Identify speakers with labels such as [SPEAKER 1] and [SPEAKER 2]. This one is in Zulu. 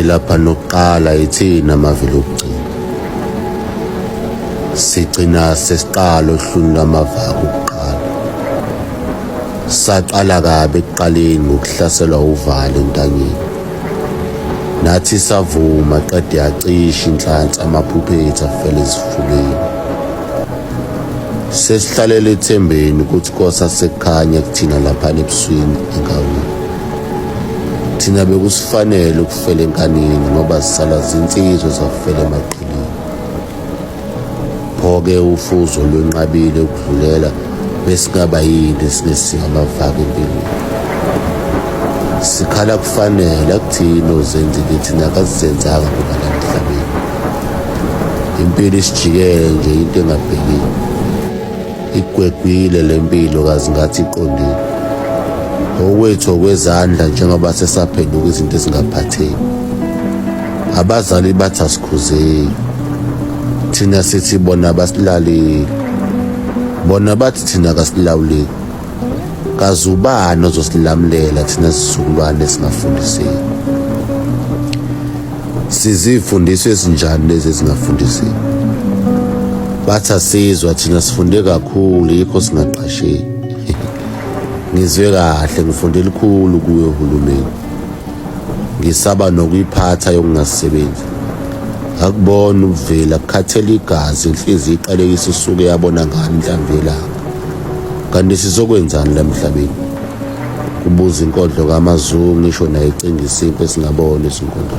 [SPEAKER 1] imvelapha nokuqala ithina amavila okugcina. Sigcina sesiqala ohlwini lamavaka okuqala. Saqala kabi ekuqaleni ngokuhlaselwa uvalo entanyeni. Nathi savuma qede yacisha inhlansi amaphuphethu afele ezifubeni. Sesihlalele ethembeni ukuthi kosa sekukhanya kuthina laphana ebusweni enkaweni. Thina bekusifanele ukufela enkanini ngoba sisala zinsizwa zafela emaqhileni. Pho-ke ufuzo lwenqabile ukudlulela besingaba yini esingesingamavaka empilweni. Sikhala kufanele akuthina ozenzile thina akazenzanga ngoba la emhlabeni. Impilo isijikele nje into engabhekile. Igwegwile lempilo kazi ngathi iqondile. Okwethu okwezandla njengoba sesaphenduka izinto ezingaphatheki. Abazali bathi asikhuzeki. Thina sithi bona basilaleli. Bona bathi thina kasilawuleki. Kazi ubani ozosilamulela thina sizukulwane esingafundiseki. Sizifundiswa ezinjani lezi ezingafundiseki. Bathi asizwa thina sifunde kakhulu yikho singaqasheki. Ngizwe kahle ngifunde likhulu kuwe uhulumeni. Ngisaba nokuyiphatha yokungasebenzi. Akubona ukuvela kukhathela igazi inhliziyo iqalekisa usuke yabona ngani inhlamvu yelanga. Kanti sizokwenzani la emhlabeni? Kubuza inkodlo kaMazungu ngisho naye icinga isimpi esingabona izinkondlo.